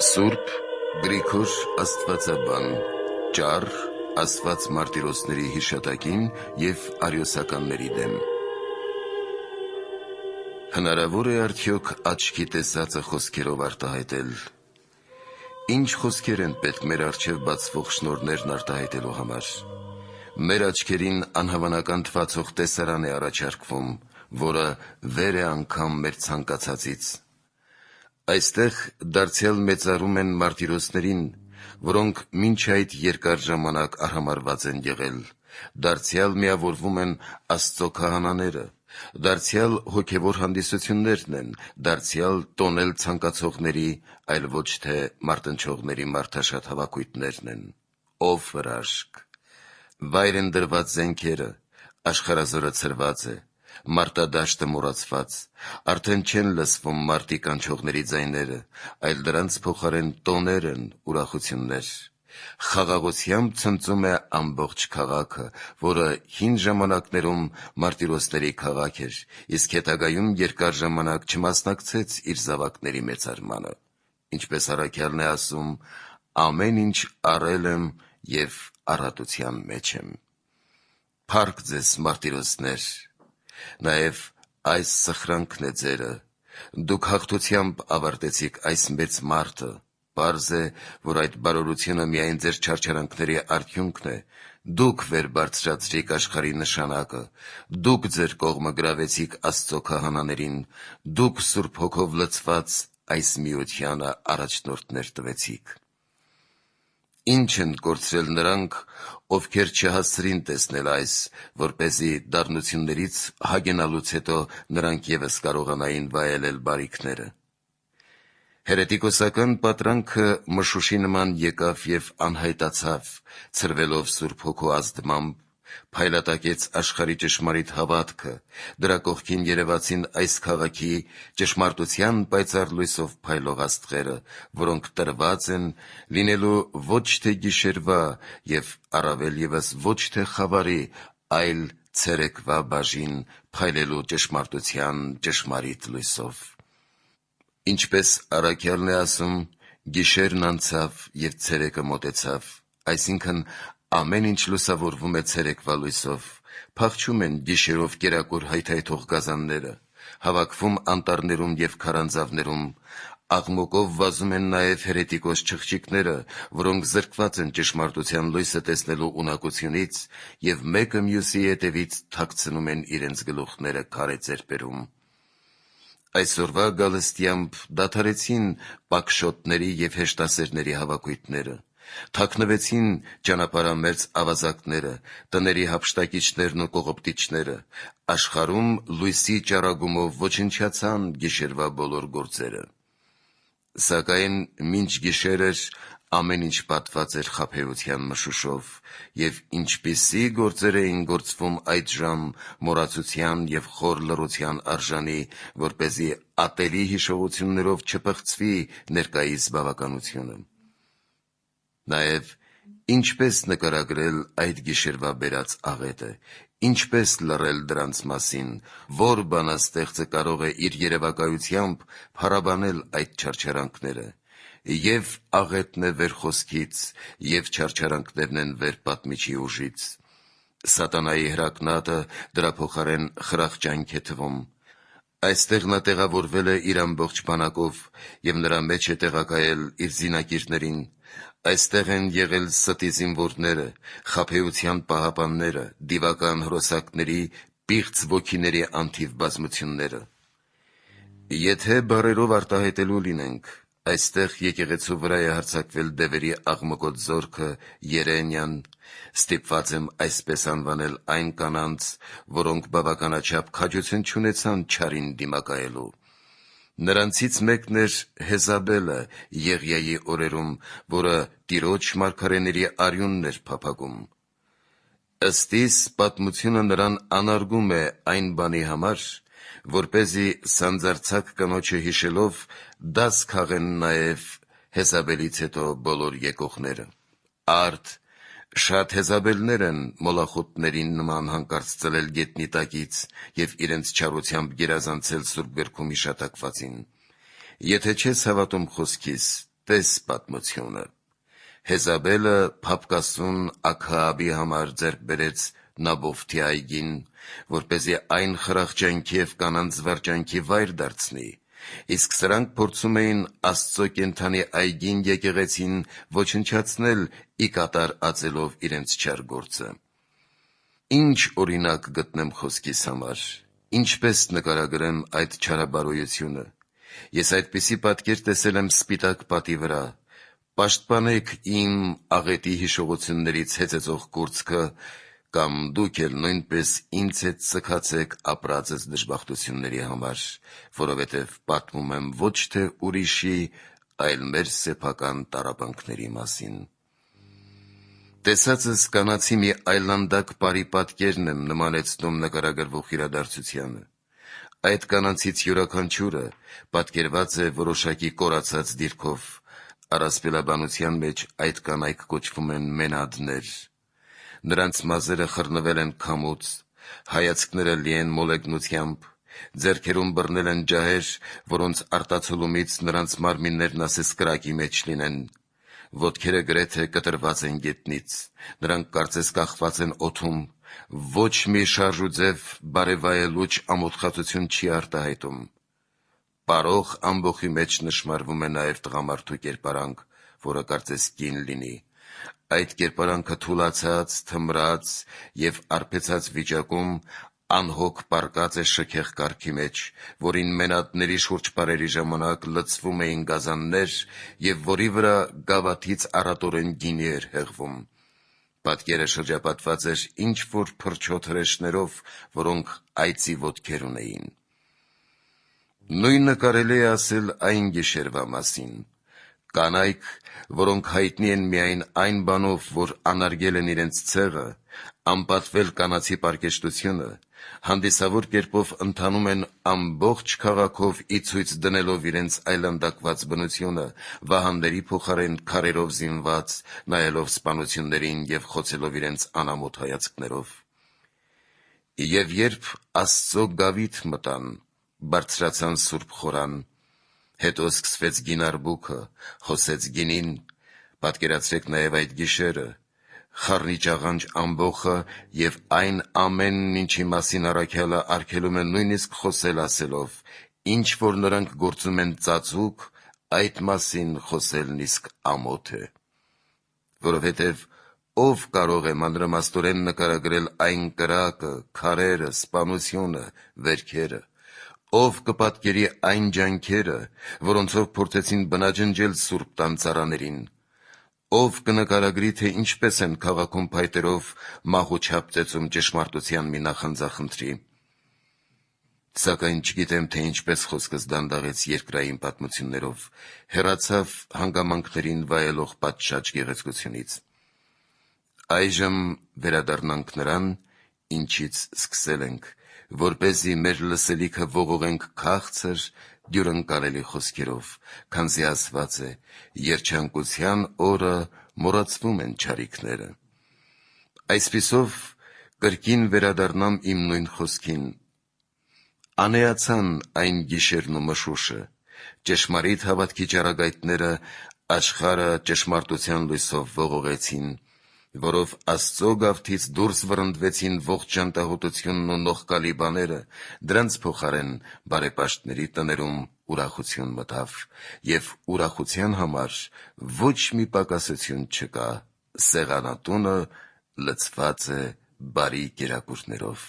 Սուրբ Գրիգոր Աստվածաբան, ճառ ասված մարտիրոսների հիշատակին և արիոսականների դեմ։ Հնարավոր է արդյոք աչքի տեսածը խոսքերով արտահայտել։ Ինչ խոսքեր են պետք մեր առջև բացվող շնորհներն արտահայտելու համար։ Մեր աչքերին անհավանական թվացող տեսարան է առաջարկվում, որը վեր է անգամ մեր ցանկացածից։ Այստեղ դարձյալ մեծարում են մարտիրոսներին, որոնք մինչ այդ երկար ժամանակ արհամարհված են եղել, դարձյալ միավորվում են Աստծո քահանաները, դարձյալ հոգևոր հանդիսություններն են, դարձյալ տոնել ցանկացողների, այլ ոչ թե մարտնչողների մարդաշատ հավաքույթներն են։ Ով հրաշք։ Վայր են դրված զենքերը, աշխարհազորը ցրված է, մարտադաշտը մոռացված, արդեն չեն լսվում մարտի կանչողների ձայները, այլ դրանց փոխարեն տոներ են, ուրախություններ։ Խաղաղությամբ ցնծում է ամբողջ քաղաքը, որը հին ժամանակներում մարտիրոսների քաղաք էր, իսկ հետագայում երկար ժամանակ չմասնակցեց իր զավակների մեծարմանը։ Ինչպես առաքյալն է ասում, ամեն ինչ առել եմ և առատության մեջ եմ։ Փառք ձեզ, մարտիրոսներ, նաև այս սխրանքն է ձերը, դուք հաղթությամբ ավարտեցիք այս մեծ մարտը, պարզ է, որ այդ բարօրությունը միայն ձեր չարչարանքների արդյունքն է, դուք վեր բարձրացրիք աշխարհի նշանակը, դուք ձեր կողմը գրավեցիք Աստծո քահանաներին, դուք Սուրբ Հոգով լցված այս միությանը առաջնորդներ տվեցիք։ Ինչ են կորցրել նրանք, ովքեր չհասցրին տեսնել այս, որպեսզի դառնություններից հագենալուց հետո նրանք ևս կարողանային վայելել բարիքները։ Հերետիկոսական պատրանքը մշուշի նման եկավ և անհայտացավ, ցրվելով Սուրբ Հոգու ազդմամբ, փայլատակեց աշխարհի ճշմարիտ հավատքը, դրա կողքին երևացին այս քաղաքի ճշմարտության պայծառ լույսով փայլող աստղերը, որոնք տրված են լինելու ոչ թե գիշերվա և առավել ևս ոչ թե խավարի, այլ ցերեկվա բաժին փայլելու ճշմարտության ճշմարիտ լույսով։ Ինչպես առաքյալն է ասում, գիշերն անցավ և ցերեկը մոտեցավ, այսինքն ամեն ինչ լուսավորվում է ցերեկվա լույսով, փախչում են գիշերով կերակուր հայթայթող գազանները, հավաքվում անտառներում և քարանձավներում, աղմուկով վազում են նաև հերետիկոս չղջիկները, որոնք զրկված են ճշմարտության լույսը տեսնելու ունակությունից և մեկը մյուսի ետևից թաքցնում են իրենց գլուխները քարե ծեպերում։ Այսօրվա գալստյամբ դադարեցին պակշոտների և հեշտասերների հավաքույթները, թաքնվեցին ճանապարհամերձ ավազակները, տների հափշտակիչներն ու կողոպտիչները, աշխարհում լույսի ճառագումով ոչնչացան գիշերվա բոլոր գործերը։ Սակայն մինչ գիշեր էր, ամեն ինչ պատված էր խաբեության մշուշով, և ինչպիսի գործեր էին գործվում այդժամ մոռացության և խոր լռության արժանի, որպեսզի ատելի հիշողություններով չփխցվի ներկայիս բավականությունը։ Նաև ինչպես նկարագրել այդ գիշերվա բերած աղետը, ինչպես լռել դրանց մասին, որ բանաստեղծը կարող է իր երևակայությամբ փառաբանել այդ չարչարանքները։ Եվ աղետն է վեր խոսքից, և չարչարանքներն են վեր պատմիչի ուժից։ Սատանայի հրակնատը դրա փոխարեն խրախճանք է թվում։ Այստեղ նա տեղավորվել է իր ամբողջ բանակով և նրա մեջ է տեղակայել իր զինակիրներին։ Այստեղ են եղել ստի զինվորները, խաբեության պահապանները, դիվական հրոսակների, պիղծ ոգիների անթիվ բազմությունները։ Եթե բառերով արտահայտելու լինենք, այստեղ եկեղեցու վրա է հարձակվել դևերի աղմկոտ զորքը Երենյան, ստիպված եմ այսպես անվանել այն կանանց, որոնք բավականաչափ քաջություն չունեցան չարին դիմակայելու։ Նրանցից մեկն էր Հեզաբելը Եղիայի օրերում, որը Տիրոջ մարգարեների արյունն էր փափագում։ Ըստ իս պատմությունը նրան անարգում է այն բանի համար, որպեսզի սանձարձակ կնոջը հիշելով դաս քաղեն նաև Հեզաբելից հետո բոլոր եկողները։ Արդ շատ Հեզաբելներ են մոլախոտներին նման հանկարծ ծլել գետնի տակից և իրենց չարությամբ գերազանցել Սուրբ գրքում հիշատակվածին։ Եթե չես հավատում խոսքիս, Տես պատմությունը։ Հեզաբելը Փափկասուն Աքահաբի համար ձեռք բերեց Նաբովթի այգին, որպեսզի այն խրախճանքի և կանանց զվարճանքի վայր դարձնի, իսկ սրանք փորձում էին Աստծո կենդանի այգին եկեղեցին ոչնչացնել ի կատար ածելով իրենց չար գործը։ Ինչ օրինակ գտնեմ խոսքիս համար, ինչպես նկարագրեմ այդ չարաբարոյությունը։ Ես այդպիսի պատկեր տեսել եմ սպիտակ պատի վրա. «Պաշտպանեք իմ աղետի հիշողություններից հեծեծող կուրծքը, կամ դուք էլ նույնպես ինձ հետ սգացեք ապրածս դժբախտությունների համար, որովհետև պատմում եմ ոչ թե ուրիշի, այլ մեր սեփական տառապանքների մասին»։ Տեսածս կանացի մի այլանդակ պարի պատկերն եմ նմանեցնում նկարագրվող իրադարձությանը։ Այդ կանանցից յուրաքանչյուրը պատկերված է որոշակի կորացած դիրքով, առասպելաբանության մեջ այդ կանայք կոչվում են մենադներ։ Նրանց մազերը խռնվել են քամուց, հայացքները լի են մոլեգնությամբ, ձեռքերում բռնել են ջահեր, որոնց արտացոլումից նրանց մարմիններն ասես կրակի մեջ լինեն, ոտքերը գրեթե կտրված են գետնից, նրանք կարծես կախված են օդում, ոչ մի շարժուձև բարևայելուչ ամոթխածություն չի արտահայտում։ Պարող ամբոխի մեջ նշմարվում է նաև տղամարդու կերպարանք, որը կարծես կին լինի։ Այդ կերպարանքը թուլացած, թմրած և արբեցած վիճակում անհոգ պառկած է շքեղ կառքի մեջ, որին մենադների շուրջպարերի ժամանակ լցվում էին գազաններ և որի վրա գավաթից առատորեն գինի էր հեղվում։ Պատկերը շրջապատված էր ինչ-որ փրչոտ հրեշներով, որոնք այծի ոտքեր ունեին։ Նույնը կարելի է ասել այն գիշերվա մասին։ Կանայք, որոնք հայտնի են միայն այն բանով, որ անարգել են իրենց ցեղը, անպատվել կանացի պարկեշտությունը, հանդիսավոր կերպով ընթանում են ամբողջ քաղաքով ի ցույց դնելով իրենց այլանդակված բնությունը, վահանների փոխարեն քարերով զինված, նայելով սպանություններին և խոցելով իրենց անամոթ հայացքներով։ Եվ երբ Աստծո գավիթ մտան, բարձրացան սուրբ խորան, հետո սկսվեց գինարբուքը, հոսեց գինին, պատկերացրեք նաև այդ գիշերը, խառնիճաղանջ ամբոխը և այն ամենն, ինչի մասին առաքյալը արգելում է նույնիսկ խոսել ասելով, ինչ որ նրանք գործում են ծածուկ, այդ մասին խոսելն իսկ ամոթ է։ Որովհետև ով կարող է մանրամասնորեն նկարագրել այն կրակը, քարերը, սպանությունը, վերքերը, ով կպատկերի այն ջանքերը, որոնցով փորձեցին բնաջնջել սուրբ տան ծառաներին, ով կնկարագրի, թե ինչպես են քաղաքում փայտերով մահու չափ ծեծում ճշմարտության մի նախանձախնդրի։ Սակայն չգիտեմ, թե ինչպես խոսքս դանդաղեց երկրային պատմություններով, հեռացավ հանգամանքներին վայելող պատշաճ գեղեցկությունից։ Այժմ վերադառնանք նրան, ինչից սկսել ենք, որպեսզի մեր լսելիքը ողողենք քաղցր, դյուրընկալելի խոսքերով, քանզի ասված է. «Երջանկության օրը մոռացվում են չարիքները»։ Այսպիսով կրկին վերադառնամ իմ նույն խոսքին. անեացան այն գիշերն ու մշուշը, ճշմարիտ հավատքի ճառագայթները աշխարհը ճշմարտության լույսով ողողեցին, որով Աստծո գավթից դուրս վռնդվեցին ողջ ժանտահոտությունն ու նողկալի բաները, դրանց փոխարեն բարեպաշտների տներում ուրախություն մտավ, և ուրախության համար ոչ մի պակասություն չկա, սեղանատունը լցված է բարի կերակուրներով։